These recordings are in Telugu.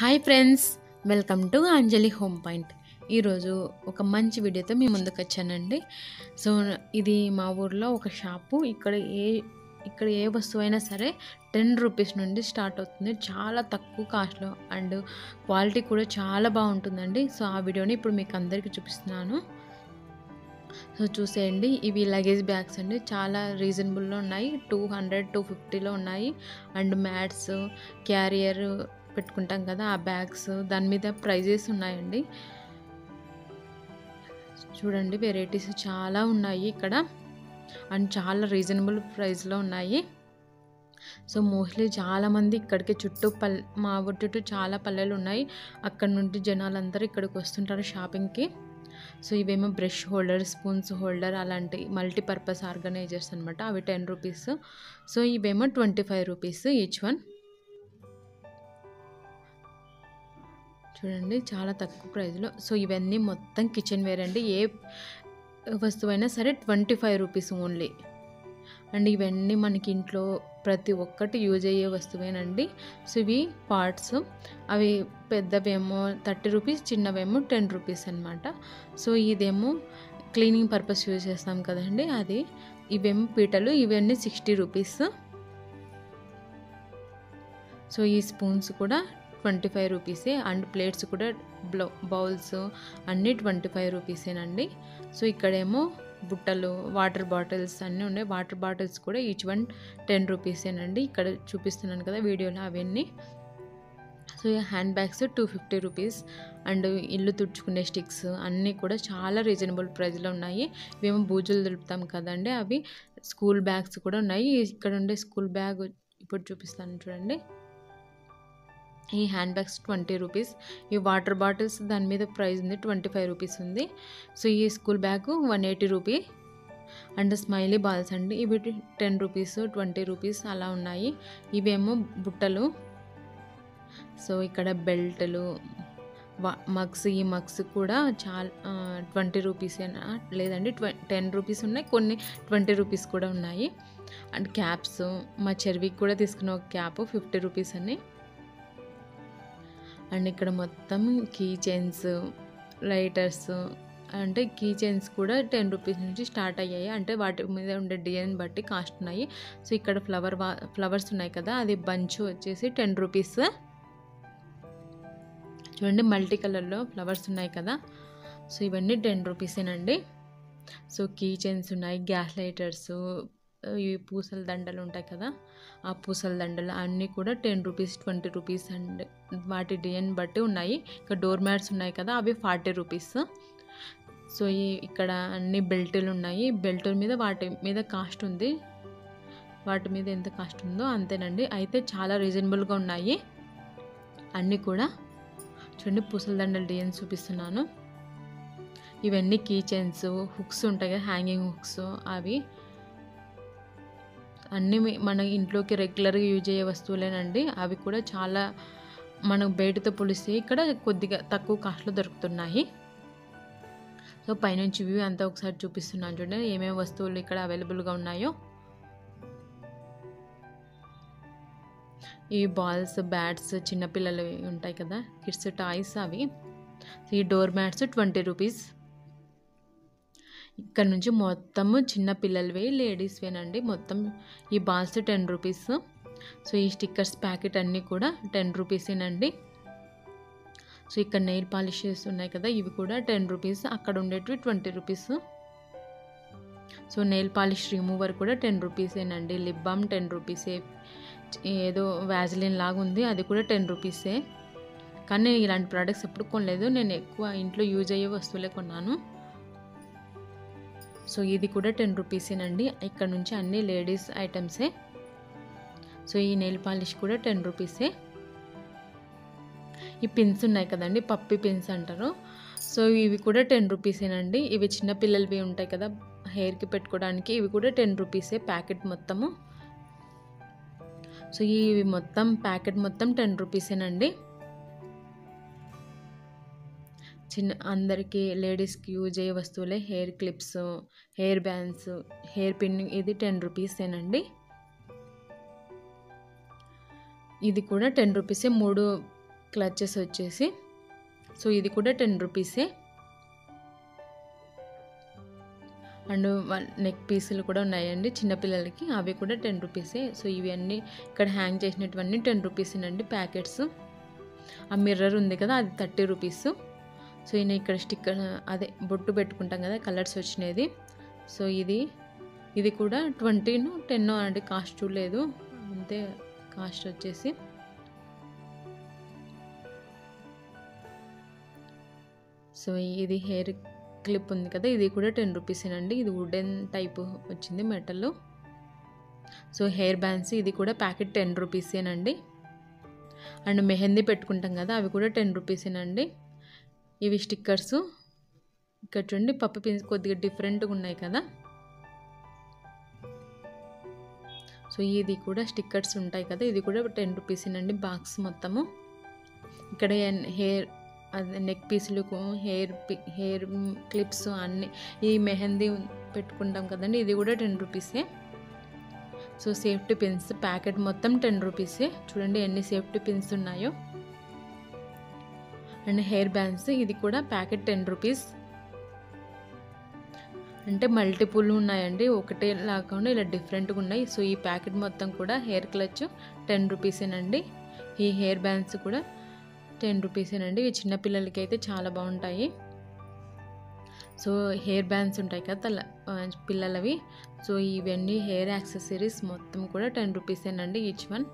Hi friends, welcome to Anjali home point. ఈరోజు ఒక మంచి వీడియోతో మీ ముందుకు వచ్చానండి. సో ఇది మా ఊర్లో ఒక షాపు. ఇక్కడ ఏ వస్తువు అయినా సరే 10 రూపీస్ నుండి స్టార్ట్ అవుతుంది. చాలా తక్కువ కాస్ట్లో అండ్ క్వాలిటీ కూడా చాలా బాగుంటుందండి. సో ఆ వీడియోని ఇప్పుడు మీకు అందరికీ చూపిస్తున్నాను. సో చూసేయండి, ఇవి లగేజ్ బ్యాగ్స్ అండి. చాలా రీజనబుల్లో ఉన్నాయి. 200, 250లో ఉన్నాయి. అండ్ మ్యాట్స్, క్యారియర్ పెట్టుకుంటాం కదా ఆ బ్యాగ్స్, దాని మీద ప్రైజెస్ ఉన్నాయండి. చూడండి, వెరైటీస్ చాలా ఉన్నాయి ఇక్కడ అండ్ చాలా రీజనబుల్ ప్రైస్లో ఉన్నాయి. సో మోస్ట్లీ చాలామంది ఇక్కడికి మా ఊరి చుట్టూ చాలా పల్లెలు ఉన్నాయి. అక్కడ నుండి జనాలందరూ ఇక్కడికి వస్తుంటారు షాపింగ్కి. సో ఇవేమో బ్రష్ హోల్డర్, స్పూన్స్ హోల్డర్ అలాంటి మల్టీపర్పస్ ఆర్గనైజర్స్ అనమాట. అవి 10 రూపీస్. సో ఇవేమో 25 రూపీస్ ఈచ్ వన్. చూడండి, చాలా తక్కువ ప్రైస్లో. సో ఇవన్నీ మొత్తం కిచెన్ వేర్ అండి. ఏ వస్తువైనా సరే 25 రూపీస్ ఓన్లీ. అండ్ ఇవన్నీ మనకి ఇంట్లో ప్రతి ఒక్కటి యూజ్ అయ్యే వస్తువేనండి. సో ఇవి పార్ట్స్, అవి పెద్దవేమో 30 రూపీస్, చిన్నవేమో 10 రూపీస్ అనమాట. సో ఇదేమో క్లీనింగ్ పర్పస్ యూజ్ చేస్తాం కదండి, అది. ఇవేమో పీటలు, ఇవన్నీ 60 రూపీస్. సో ఈ స్పూన్స్ కూడా 25 రూపీసే. అండ్ ప్లేట్స్ కూడా బౌల్స్ అన్నీ 25 రూపీసేనండి. సో ఇక్కడేమో బుట్టలు, వాటర్ బాటిల్స్ అన్నీ ఉన్నాయి. వాటర్ బాటిల్స్ కూడా ఈచ్ వన్ 10 రూపీసేనండి. ఇక్కడ చూపిస్తున్నాను కదా వీడియోలో అవన్నీ. సో ఈ హ్యాండ్ బ్యాగ్స్ 250 రూపీస్. అండ్ ఇల్లు తుడుచుకునే స్టిక్స్ అన్నీ కూడా చాలా రీజనబుల్ ప్రైస్లో ఉన్నాయి. ఇవేమో బూజులు దులుపుతాం కదండి, అవి. స్కూల్ బ్యాగ్స్ కూడా ఉన్నాయి. ఇక్కడ ఉండే స్కూల్ బ్యాగ్ ఇప్పుడు చూపిస్తాను చూడండి. ఈ హ్యాండ్ బ్యాగ్స్ 20 రూపీస్. ఈ వాటర్ బాటిల్స్ దాని మీద ప్రైస్ ఉంది, 25 రూపీస్ ఉంది. సో ఈ school bag 180 rupee. And smiley balls అండి, ఇవి 10 రూపీస్, 20 రూపీస్ అలా ఉన్నాయి. ఇవేమో బుట్టలు. సో ఇక్కడ బెల్ట్లు, మగ్స్, ఈ మగ్స్ కూడా చాలా 20 రూపీసేనా, లేదండి 10 రూపీస్ ఉన్నాయి, కొన్ని 20 రూపీస్ కూడా ఉన్నాయి. అండ్ క్యాప్స్, మా చెర్వీకి కూడా తీసుకున్న ఒక క్యాప్ 50 రూపీస్ అని. అండ్ ఇక్కడ మొత్తం కీ చైన్స్, లైటర్స్, అంటే కీ చైన్స్ కూడా 10 రూపీస్ నుంచి స్టార్ట్ అయ్యాయి. అంటే వాటి మీద ఉండే డిజైన్ బట్టి కాస్ట్ ఉన్నాయి. సో ఇక్కడ ఫ్లవర్స్ ఉన్నాయి కదా, అది బంచ్ వచ్చేసి 10 రూపీస్. చూడండి, మల్టీ కలర్లో ఫ్లవర్స్ ఉన్నాయి కదా. సో ఇవన్నీ 10 రూపీసేనండి. సో కీ చైన్స్ ఉన్నాయి, గ్యాస్ లైటర్స్, ఈ పూసల దండలు ఉంటాయి కదా, ఆ పూసల దండలు అన్నీ కూడా 10 రూపీస్, 20 రూపీస్ అండ్ వాటి డిజైన్ బట్టి ఉన్నాయి. ఇక్కడ డోర్ మ్యాట్స్ ఉన్నాయి కదా, అవి 40 రూపీస్. సో ఇక్కడ అన్ని బెల్టులు ఉన్నాయి. బెల్టుల మీద వాటి మీద కాస్ట్ ఉంది, వాటి మీద ఎంత కాస్ట్ ఉందో అంతేనండి. అయితే చాలా రీజనబుల్గా ఉన్నాయి అన్నీ కూడా. చూడండి, పూసల దండల డిజైన్ చూపిస్తున్నాను. ఇవన్నీ కీ చైన్స్, హుక్స్ ఉంటాయి కదా, హ్యాంగింగ్ హుక్స్, అవి అన్నీ మన ఇంట్లోకి రెగ్యులర్గా యూజ్ అయ్యే వస్తువులేనండి. అవి కూడా చాలా మనకు బయటతో పోలిస్తే ఇక్కడ కొద్దిగా తక్కువ కాస్ట్లో దొరుకుతున్నాయి. సో పైనుంచి వ్యూ అంతా ఒకసారి చూపిస్తున్నాను చూడండి, ఏమేమి వస్తువులు ఇక్కడ అవైలబుల్గా ఉన్నాయో. ఈ బాల్స్, బ్యాట్స్, చిన్నపిల్లలు ఉంటాయి కదా, కిడ్స్ టాయ్స్, అవి. ఈ డోర్ మ్యాట్స్ 20 రూపీస్. ఇక్కడ నుంచి మొత్తము చిన్న పిల్లలవే, లేడీస్వేనండి. మొత్తం ఈ బాల్స్ 10 రూపీస్. సో ఈ స్టిక్కర్స్ ప్యాకెట్ అన్నీ కూడా 10 రూపీసేనండి. సో ఇక్కడ నెయిల్ పాలిషెస్ ఉన్నాయి కదా, ఇవి కూడా 10 రూపీస్. అక్కడ ఉండేటివి 20 rupees. So nail polish remover కూడా 10 రూపీసేనండి. లిప్ బామ్ 10 రూపీసే. ఏదో వ్యాజిలిన్ లాగా ఉంది, అది కూడా 10 రూపీసే. కానీ ఇలాంటి ప్రోడక్ట్స్ ఎప్పుడు కొనలేదు, నేను ఎక్కువ ఇంట్లో యూజ్ అయ్యే వస్తువులే కొన్నాను. సో ఇది కూడా 10 రూపీసేనండి. ఇక్కడ నుంచి అన్ని లేడీస్ ఐటమ్సే. సో ఈ నెయిల్ పాలిష్ కూడా 10 రూపీసే. ఈ పిన్స్ ఉన్నాయి కదండి, పప్పి పిన్స్ అంటారు. సో ఇవి కూడా 10 రూపీసేనండి. ఇవి చిన్నపిల్లలవి ఉంటాయి కదా, హెయిర్కి పెట్టుకోవడానికి, ఇవి కూడా 10 రూపీసే ప్యాకెట్ మొత్తము. సో ఇవి మొత్తం ప్యాకెట్ మొత్తం 10 రూపీసేనండి. అందరికీ లేడీస్కి యూజ్ అయ్యే వస్తువులే. Hair clips, hair bands, hair pinning, ఇది 10 రూపీసేనండి. ఇది కూడా 10 రూపీసే. క్లచెస్ వచ్చేసి సో ఇది కూడా 10 రూపీసే. అండ్ నెక్ పీసులు కూడా ఉన్నాయండి చిన్నపిల్లలకి, అవి కూడా 10 రూపీసే. సో ఇవి అన్నీ ఇక్కడ హ్యాంగ్ చేసినటువన్నీ 10 రూపీసేనండి ప్యాకెట్స్. ఆ మిర్రర్ ఉంది కదా అది 30 రూపీస్. సో ఈయన ఇక్కడ స్టిక్కర్ అదే బొట్టు పెట్టుకుంటాం కదా కలర్స్ వచ్చినది. సో ఇది కూడా 20 10 అండి, కాస్ట్ చూడలేదు అంతే కాస్ట్ వచ్చేసి. సో ఇది హెయిర్ క్లిప్ ఉంది కదా ఇది కూడా 10 రూపీసేనండి. ఇది వుడెన్ టైప్ వచ్చింది మెటల్. సో హెయిర్ బ్యాండ్స్ ఇది కూడా ప్యాకెట్ 10 రూపీసేనండి. అండ్ మెహందీ పెట్టుకుంటాం కదా అవి కూడా 10 రూపీసేనండి. ఇవి స్టిక్కర్స్ ఇక్కడ చూడండి, పప్పు పిన్స్ కొద్దిగా డిఫరెంట్గా ఉన్నాయి కదా. సో ఇది కూడా స్టిక్కర్స్ ఉంటాయి కదా ఇది కూడా 10 రూపీసేనండి బాక్స్ మొత్తము. ఇక్కడ హెయిర్ నెక్ పీసులు, హెయిర్ క్లిప్స్ అన్నీ, ఈ మెహందీ పెట్టుకుంటాం కదండి ఇది కూడా 10 రూపీసే. సో సేఫ్టీ పిన్స్ ప్యాకెట్ మొత్తం 10 రూపీసే. చూడండి ఎన్ని సేఫ్టీ పిన్స్ ఉన్నాయో. అండ్ హెయిర్ బ్యాండ్స్ ఇది కూడా ప్యాకెట్ 10 రూపీస్. అంటే మల్టిపుల్ ఉన్నాయండి, ఒకటే లాగా ఇలా డిఫరెంట్గా ఉన్నాయి. సో ఈ ప్యాకెట్ మొత్తం కూడా హెయిర్ క్లచ్ 10 రూపీసేనండి. ఈ హెయిర్ బ్యాండ్స్ కూడా 10 రూపీసేనండి. ఇవి చిన్నపిల్లలకి అయితే చాలా బాగుంటాయి. సో హెయిర్ బ్యాండ్స్ ఉంటాయి కదా పిల్లలవి. సో ఇవన్నీ హెయిర్ యాక్సెసరీస్ మొత్తం కూడా 10 రూపీసేనండి ఈచ్ వన్.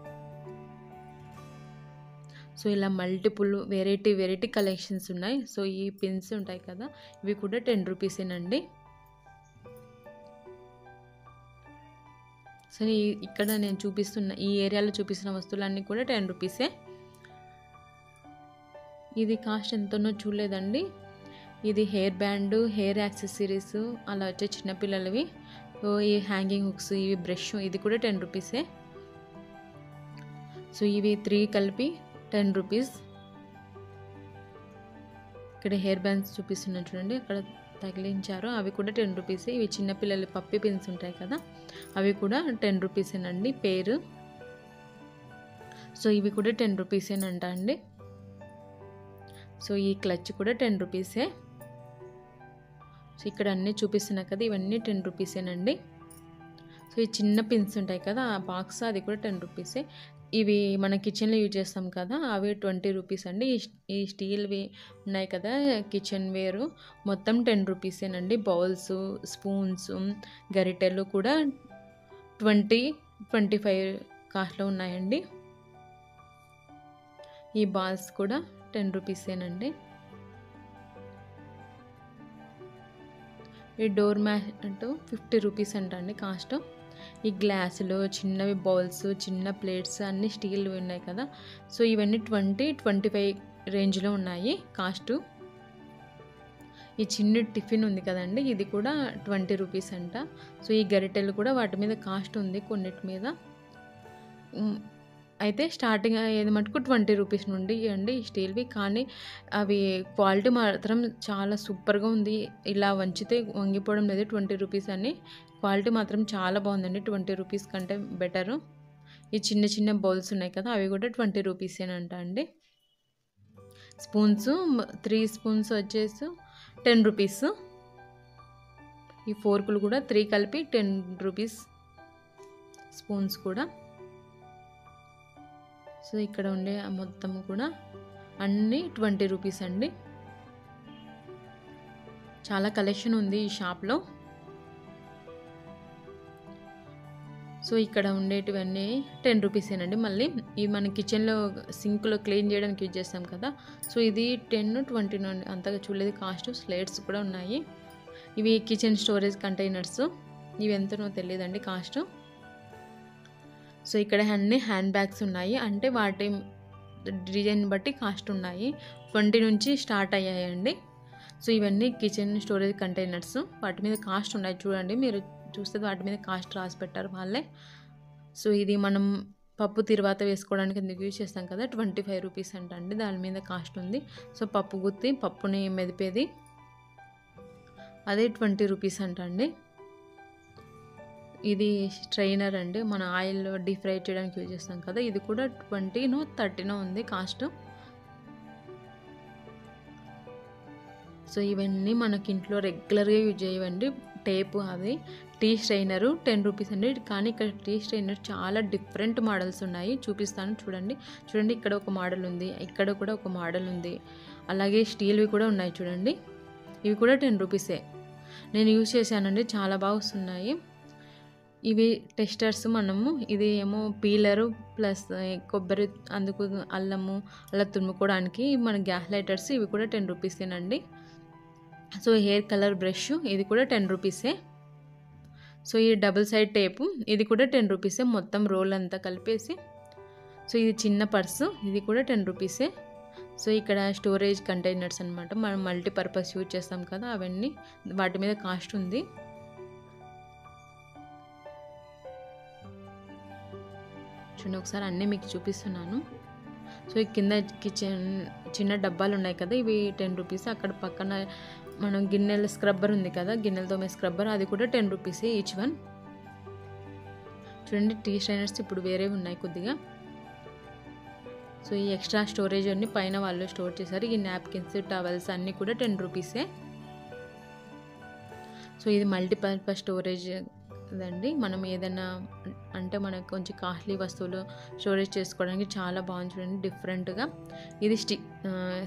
సో ఇలా మల్టిపుల్ వెరైటీ కలెక్షన్స్ ఉన్నాయి. సో ఈ పిన్స్ ఉంటాయి కదా ఇవి కూడా 10 రూపీసేనండి. సో ఇక్కడ నేను చూపిస్తున్న ఈ ఏరియాలో చూపిస్తున్న వస్తువులన్నీ కూడా 10 రూపీసే. ఇది కాస్ట్ ఎంతనో చూడలేదండి. ఇది హెయిర్ బ్యాండ్, హెయిర్ యాక్సెసరీస్ అలా వచ్చే చిన్నపిల్లలవి. సో ఈ హ్యాంగింగ్ హుక్స్, ఇవి బ్రష్ ఇది కూడా 10 రూపీసే. సో ఇవి 3 కలిపి 10 రూపీస్. ఇక్కడ హెయిర్ బ్యాండ్స్ చూపిస్తున్నాను చూడండి, అక్కడ తగిలించారు అవి కూడా 10 రూపీసే. ఇవి చిన్నపిల్లలు పప్పి పిన్స్ ఉంటాయి కదా అవి కూడా 10 రూపీసేనండి పేరు. సో ఇవి కూడా 10 రూపీసేనంట అండి. సో ఈ క్లచ్ కూడా 10 రూపీసే. సో ఇక్కడ అన్నీ చూపిస్తున్నా కదా ఇవన్నీ 10 రూపీసేనండి. సో ఈ చిన్న పిన్స్ ఉంటాయి కదా ఆ బాక్స్ అది కూడా 10 రూపీసే. ఇవి మన కిచెన్లో యూజ్ చేస్తాం కదా అవి 20 రూపీస్ అండి. ఈ స్టీల్వి ఉన్నాయి కదా కిచెన్ వేరు మొత్తం 10 రూపీసేనండి. బౌల్స్, స్పూన్స్, గరిటెలు కూడా 20-25 కాస్ట్లో ఉన్నాయండి. ఈ బాల్స్ కూడా 10 రూపీసేనండి. ఈ డోర్ మ్యాట్ 50 రూపీస్ అంట అండి కాస్ట్. ఈ గ్లాసులు, చిన్నవి బౌల్స్, చిన్న ప్లేట్స్ అన్నీ స్టీల్ ఉన్నాయి కదా సో ఇవన్నీ 20-25 రేంజ్లో ఉన్నాయి కాస్ట్. ఈ చిన్న టిఫిన్ ఉంది కదండి ఇది కూడా 20 రూపీస్ అంట. సో ఈ గరిటెలు కూడా వాటి మీద కాస్ట్ ఉంది కొన్నిటి మీద. అయితే స్టార్టింగ్ అయ్యేది మటుకు 20 రూపీస్ నుండి అండి స్టీల్వి. కానీ అవి క్వాలిటీ మాత్రం చాలా సూపర్గా ఉంది. ఇలా వంచితే వంగిపోవడం లేదు 20 రూపీస్ అని. క్వాలిటీ మాత్రం చాలా బాగుందండి 20 రూపీస్ కంటే బెటరు. ఈ చిన్న బౌల్స్ ఉన్నాయి కదా అవి కూడా 20 రూపీసేనంట అండి. స్పూన్స్ 3 స్పూన్స్ వచ్చేసి 10 రూపీస్. ఈ ఫోర్కులు కూడా 3 కలిపి 10 రూపీస్ స్పూన్స్ కూడా. సో ఇక్కడ ఉండే మొత్తం కూడా అన్నీ 20 రూపీస్ అండి. చాలా కలెక్షన్ ఉంది ఈ షాప్లో. సో ఇక్కడ ఉండేటివన్నీ 10 రూపీసేనండి. మళ్ళీ ఇవి మన కిచెన్లో సింక్లో క్లీన్ చేయడానికి యూజ్ చేస్తాం కదా సో ఇది 10-20 అంతగా చూడలేదు కాస్ట్. స్లేట్స్ కూడా ఉన్నాయి. ఇవి కిచెన్ స్టోరేజ్ కంటైనర్స్. ఇవి ఎంతనో తెలియదండి కాస్ట్. సో ఇక్కడ అన్ని హ్యాండ్ బ్యాగ్స్ ఉన్నాయి, అంటే వాటి డిజైన్ బట్టి కాస్ట్ ఉన్నాయి. 20 నుంచి స్టార్ట్ అయ్యాయండి. సో ఇవన్నీ కిచెన్ స్టోరేజ్ కంటైనర్స్, వాటి మీద కాస్ట్ ఉన్నాయి చూడండి. మీరు చూస్తే వాటి మీద కాస్ట్ రాసి పెట్టారు వాళ్ళే. సో ఇది మనం పప్పు తిరువాత వేసుకోవడానికి ఎందుకు యూజ్ చేస్తాం కదా 25 రూపీస్ అంట అండి, దాని మీద కాస్ట్ ఉంది. సో పప్పు గుత్తి పప్పుని మెదిపేది అదే 20 రూపీస్ అంట అండి. ఇది స్ట్రైనర్ అండి, మన ఆయిల్ డీప్ ఫ్రై చేయడానికి యూజ్ చేస్తాం కదా, ఇది కూడా 20నో 30నో ఉంది కాస్ట్. సో ఇవన్నీ మనకి ఇంట్లో రెగ్యులర్గా యూజ్ చేయవండి. టేపు అది టీ స్ట్రైనరు 10 రూపీస్ అండి. కానీ ఇక్కడ టీ స్ట్రైనర్ చాలా డిఫరెంట్ మోడల్స్ ఉన్నాయి, చూపిస్తాను చూడండి. చూడండి ఇక్కడ ఒక మోడల్ ఉంది, ఇక్కడ కూడా ఒక మోడల్ ఉంది, అలాగే స్టీల్వి కూడా ఉన్నాయి చూడండి. ఇవి కూడా 10 రూపీసే. నేను యూజ్ చేశానండి, చాలా బాగా వస్తున్నాయి ఇవి టెస్టర్స్. మనము ఇది ఏమో పీలరు ప్లస్ కొబ్బరి అందుకు అల్లము అలా తురుముకోవడానికి మన గ్యాస్ లైటర్స్, ఇవి కూడా 10 రూపీసేనండి. సో హెయిర్ కలర్ బ్రష్ ఇది కూడా 10 రూపీసే. సో ఈ డబుల్ సైడ్ టేపు ఇది కూడా 10 రూపీసే, మొత్తం రోల్ అంతా కలిపేసి. సో ఇది చిన్న పర్సు, ఇది కూడా 10 రూపీసే. సో ఇక్కడ స్టోరేజ్ కంటైనర్స్ అనమాట, మనం మల్టీపర్పస్ యూజ్ చేస్తాం కదా అవన్నీ, వాటి మీద కాస్ట్ ఉంది. చూడండి ఒకసారి అన్నీ మీకు చూపిస్తున్నాను. సో ఈ కింద కిచెన్ చిన్న డబ్బాలు ఉన్నాయి కదా, ఇవి 10 రూపీస్. అక్కడ పక్కన మనం గిన్నెల స్క్రబ్బర్ ఉంది కదా, గిన్నెలతో మే స్క్రబ్బర్, అది కూడా 10 రూపీసే ఈచ్ వన్. చూడండి టీ స్ట్రైనర్స్ ఇప్పుడు వేరే ఉన్నాయి కొద్దిగా. సో ఈ ఎక్స్ట్రా స్టోరేజ్ అన్ని పైన వాళ్ళు స్టోర్ చేశారు. ఈ నాప్కిన్స్ టవల్స్ అన్నీ కూడా 10 రూపీసే. సో ఇది మల్టీపర్పస్ స్టోరేజ్ ఇదండి. మనం ఏదైనా అంటే మనకు కొంచెం కాస్ట్లీ వస్తువులు స్టోరేజ్ చేసుకోవడానికి చాలా బాగుంది చూడండి, డిఫరెంట్గా. ఇది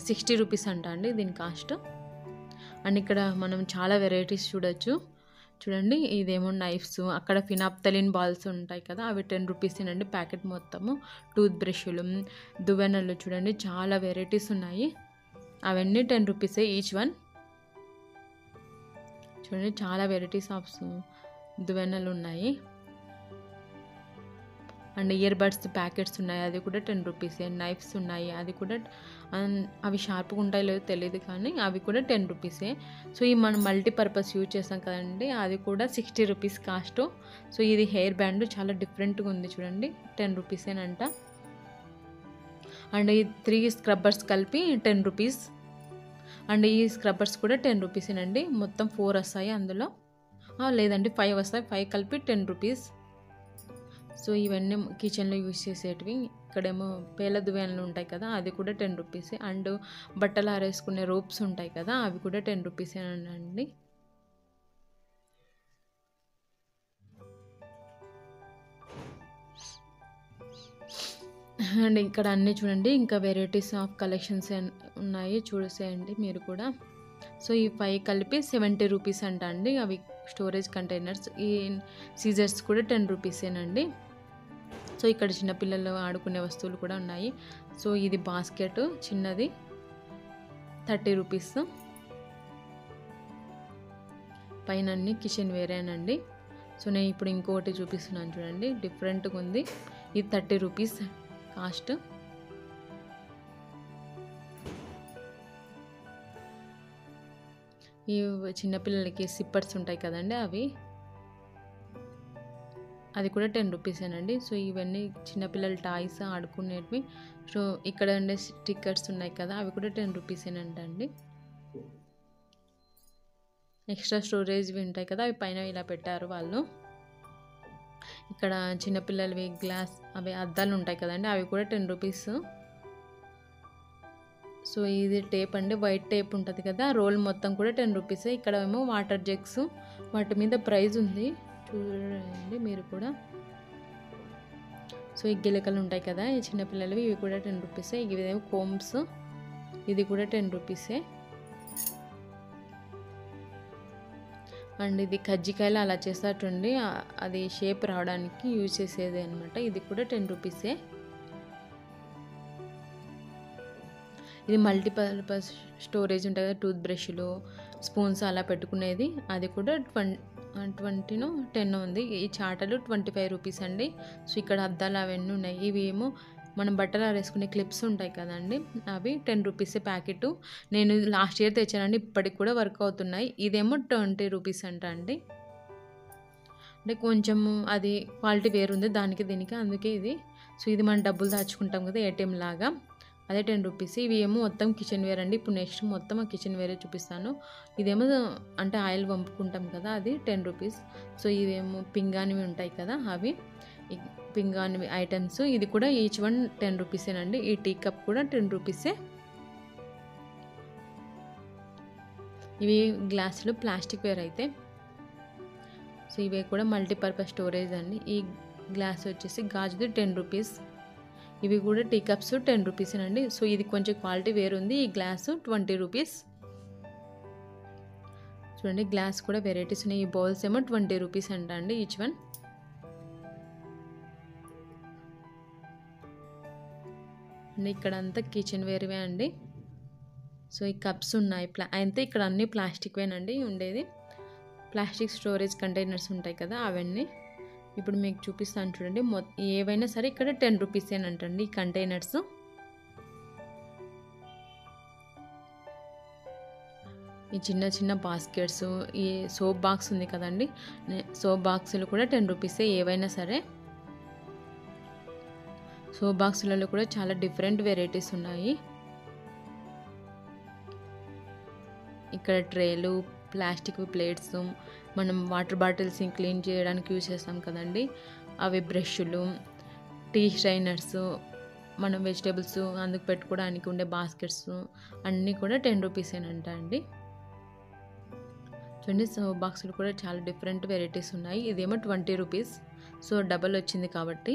60 రూపీస్ అంట అండి దీని కాస్ట్. అండ్ ఇక్కడ మనం చాలా వెరైటీస్ చూడొచ్చు చూడండి. ఇదేమో నైఫ్స్, అక్కడ ఫినాప్తలిన్ బాల్స్ ఉంటాయి కదా, అవి 10 రూపీసేనండి ప్యాకెట్ మొత్తము. టూత్ బ్రష్లు, దువ్వెనలు చూడండి, చాలా వెరైటీస్ ఉన్నాయి, అవన్నీ 10 రూపీసే ఈచ్ వన్. చూడండి చాలా వెరైటీస్ ఆఫ్ దువ్వెనలు ఉన్నాయి. అండ్ ఇయర్ బడ్స్ ప్యాకెట్స్ ఉన్నాయి, అది కూడా 10 రూపీసే. నైఫ్స్ ఉన్నాయి, అది కూడా అవి షార్ప్గా ఉంటాయో లేదో తెలియదు కానీ అవి కూడా 10 రూపీసే. సో ఈ మనం మల్టీపర్పస్ యూజ్ చేస్తాం కదండి, అది కూడా 60 రూపీస్ కాస్ట్. సో ఇది హెయిర్ బ్యాండ్ చాలా డిఫరెంట్గా ఉంది చూడండి, 10 రూపీసేనంట. అండ్ ఈ 3 స్క్రబ్బర్స్ కలిపి 10 రూపీస్. అండ్ ఈ స్క్రబ్బర్స్ కూడా 10 రూపీసేనండి. మొత్తం 4 వస్తాయి అందులో, లేదండి 5 వస్తాయి, 5 కలిపి 10 రూపీస్. సో ఇవన్నీ కిచెన్లో యూజ్ చేసేటివి. ఇక్కడేమో పేల దువ్వెనలు ఉంటాయి కదా, అది కూడా 10 రూపీసే. అండ్ బట్టలు ఆరేసుకునే రోప్స్ ఉంటాయి కదా, అవి కూడా 10 రూపీసేనండి. అండ్ ఇక్కడ అన్నీ చూడండి, ఇంకా వెరైటీస్ ఆఫ్ కలెక్షన్స్ ఉన్నాయి, చూసేయండి మీరు కూడా. సో ఈ 5 కలిపి 70 రూపీస్ అంట అండి, అవి స్టోరేజ్ కంటైనర్స్. ఈ సీజర్స్ కూడా 10 రూపీసేనండి. సో ఇక్కడ చిన్నపిల్లలు ఆడుకునే వస్తువులు కూడా ఉన్నాయి. సో ఇది బాస్కెట్ చిన్నది 30 రూపీస్. పైన అన్ని కిచెన్ వేరేనండి. సో నేను ఇప్పుడు ఇంకొకటి చూపిస్తున్నాను చూడండి, డిఫరెంట్గా ఉంది. ఇది 30 రూపీస్ కాస్ట్. ఈ చిన్నపిల్లలకి సిప్పర్స్ ఉంటాయి కదండి, అవి అది కూడా 10 రూపీసేనండి. సో ఇవన్నీ చిన్నపిల్లల టాయ్స్ ఆడుకునేటివి. సో ఇక్కడ ఉండే స్టిక్కర్స్ ఉన్నాయి కదా, అవి కూడా 10 రూపీసేనంట అండి. ఎక్స్ట్రా స్టోరేజ్వి ఉంటాయి కదా, అవి పైన ఇలా పెట్టారు వాళ్ళు. ఇక్కడ చిన్నపిల్లలవి గ్లాస్ అవి అద్దాలు ఉంటాయి కదండి, అవి కూడా 10 రూపీస్. సో ఇది టేప్ అండి, వైట్ టేప్ ఉంటుంది కదా, రోల్ మొత్తం కూడా 10 రూపీసే. ఇక్కడ ఏమో వాటర్ జగ్స్, వాటి మీద ప్రైస్ ఉంది చూడండి మీరు కూడా. సో ఈ గిలకలు ఉంటాయి కదా ఈ చిన్నపిల్లలవి, ఇవి కూడా 10 రూపీసే. ఇవేమో కోమ్స్, ఇది కూడా 10 రూపీసే. అండ్ ఇది కజ్జికాయలు అలా చేస్తారండి, అది షేప్ రావడానికి యూజ్ చేసేది అనమాట, ఇది కూడా 10 రూపీసే. ఇది మల్టీపర్పస్ స్టోరేజ్ ఉంటుంది కదా, టూత్ బ్రష్లు, స్పూన్స్ అలా పెట్టుకునేది, అది కూడా 20 10 ఉంది. ఈ చాటలు 25 రూపీస్ అండి. సో ఇక్కడ అద్దాలు అవన్నీ ఉన్నాయి. ఇవి ఏమో మనం బట్టలు ఆరేసుకునే క్లిప్స్ ఉంటాయి కదండి, అవి 10 రూపీసే ప్యాకెట్. నేను లాస్ట్ ఇయర్ తెచ్చానండి, ఇప్పటికి కూడా వర్క్ అవుతున్నాయి. ఇదేమో 20 రూపీస్ అంట అండి. అంటే కొంచెము అది క్వాలిటీ వేరుంది దానికి దీనికి, అందుకే ఇది. సో ఇది మనం డబ్బులు దాచుకుంటాం కదా ఏటీఎం లాగా, అదే 10 రూపీస్. ఇవి ఏమో మొత్తం కిచెన్ వేర్ అండి. ఇప్పుడు నెక్స్ట్ మొత్తం కిచెన్ వేరే చూపిస్తాను. ఇదేమో అంటే ఆయిల్ పంపుకుంటాం కదా, అది 10 రూపీస్. సో ఇవేమో పింగానివి ఉంటాయి కదా, అవి పింగానివి ఐటమ్స్. ఇది కూడా ఈచ్ వన్ 10 రూపీసేనండి. ఈ టీ కప్ కూడా 10 రూపీసే. ఇవి గ్లాసులు ప్లాస్టిక్ వేర్ అయితే. సో ఇవి కూడా మల్టీపర్పస్ స్టోరేజ్ అండి. ఈ గ్లాస్ వచ్చేసి గాజుది 10 రూపీస్. ఇవి కూడా టీ కప్స్ 10 రూపీసేనండి. సో ఇది కొంచెం క్వాలిటీ వేరు ఉంది. ఈ గ్లాసు 20 రూపీస్. చూడండి గ్లాస్ కూడా వెరైటీస్ ఉన్నాయి. ఈ బౌల్స్ ఏమో 20 రూపీస్ అంట అండి ఈచ్ వన్. అండ్ ఇక్కడ అంతా కిచెన్ వేర్వే అండి. సో ఈ కప్స్ ఉన్నాయి. అయితే ఇక్కడ అన్నీ ప్లాస్టిక్వేనండి ఉండేది. ప్లాస్టిక్ స్టోరేజ్ కంటైనర్స్ ఉంటాయి కదా అవన్నీ. ఇప్పుడు మీకు చూపిస్తాను చూడండి. ఏవైనా సరే ఇక్కడ 10 రూపీసేనంటండి ఈ కంటైనర్స్. ఈ చిన్న చిన్న బాస్కెట్స్, ఈ సోప్ బాక్స్ ఉంది కదండి, సోప్ బాక్సులు కూడా 10 రూపీసే ఏవైనా సరే. సోప్ బాక్సులలో కూడా చాలా డిఫరెంట్ వెరైటీస్ ఉన్నాయి. ఇక్కడ ట్రేలు, ప్లాస్టిక్ ప్లేట్స్, మనం వాటర్ బాటిల్స్ని క్లీన్ చేయడానికి యూజ్ చేస్తాం కదండి అవి, బ్రష్లు, టీ స్ట్రైనర్స్, మనం వెజిటేబుల్స్ అందుకు పెట్టుకోవడానికి ఉండే బాస్కెట్స్ అన్నీ కూడా 10 రూపీసేనంట అండి. చూడండి సోప్ బాక్సులు కూడా చాలా డిఫరెంట్ వెరైటీస్ ఉన్నాయి. ఇదేమో 20 రూపీస్. సో డబల్ వచ్చింది కాబట్టి.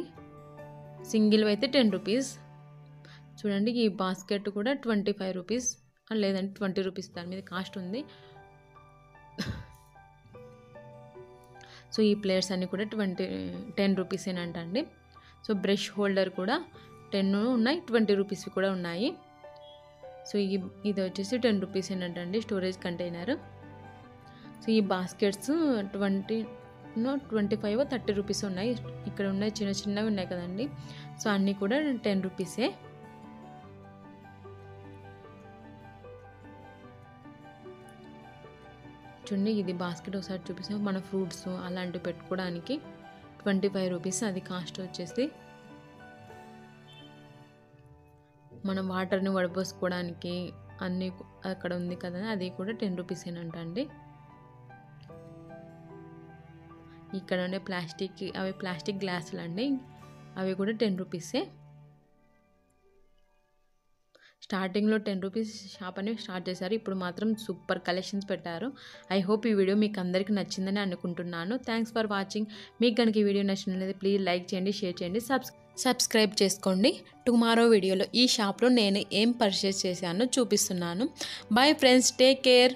సింగిల్ అయితే 10 రూపీస్. చూడండి ఈ బాస్కెట్ కూడా 25 రూపీస్, లేదంటే 20 రూపీస్ దాని మీద కాస్ట్ ఉంది. సో ఈ ప్లేట్స్ అన్నీ కూడా 10 రూపీసేనంట అండి. సో బ్రష్ హోల్డర్ కూడా 10 ఉన్నాయి, 20 రూపీస్వి కూడా ఉన్నాయి. సో ఇది వచ్చేసి 10 రూపీసేనంట అండి స్టోరేజ్ కంటైనర్. సో ఈ బాస్కెట్స్ 25 30 రూపీస్ ఉన్నాయి. ఇక్కడ ఉన్నాయి చిన్న చిన్నవి ఉన్నాయి కదండి. సో అన్నీ కూడా 10 రూపీసే. చూడండి ఇది బాస్కెట్ ఒకసారి చూపిస్తాం. మన ఫ్రూట్స్ అలాంటివి పెట్టుకోవడానికి 25 రూపీస్ అది కాస్ట్ వచ్చేసి. మనం వాటర్ని వడపోసుకోవడానికి అన్నీ అక్కడ ఉంది కదా అది కూడా 10 రూపీసేనంట అండి. ఇక్కడ ఉండే ప్లాస్టిక్ గ్లాసులు అండి, అవి కూడా 10 రూపీసే. స్టార్టింగ్లో 10 రూపీస్ షాప్ అని స్టార్ట్ చేశారు. ఇప్పుడు మాత్రం సూపర్ కలెక్షన్స్ పెట్టారు. ఐ హోప్ ఈ వీడియో మీకు అందరికీ నచ్చిందని అనుకుంటున్నాను. Thanks for watching. మీకు కనుక ఈ వీడియో నచ్చినట్లయితే ప్లీజ్ లైక్ చేయండి, షేర్ చేయండి, సబ్స్క్రైబ్ చేసుకోండి. టుమారో వీడియోలో ఈ షాప్లో నేను ఏం పర్చేస్ చేశానో చూపిస్తున్నాను. Bye friends, take care.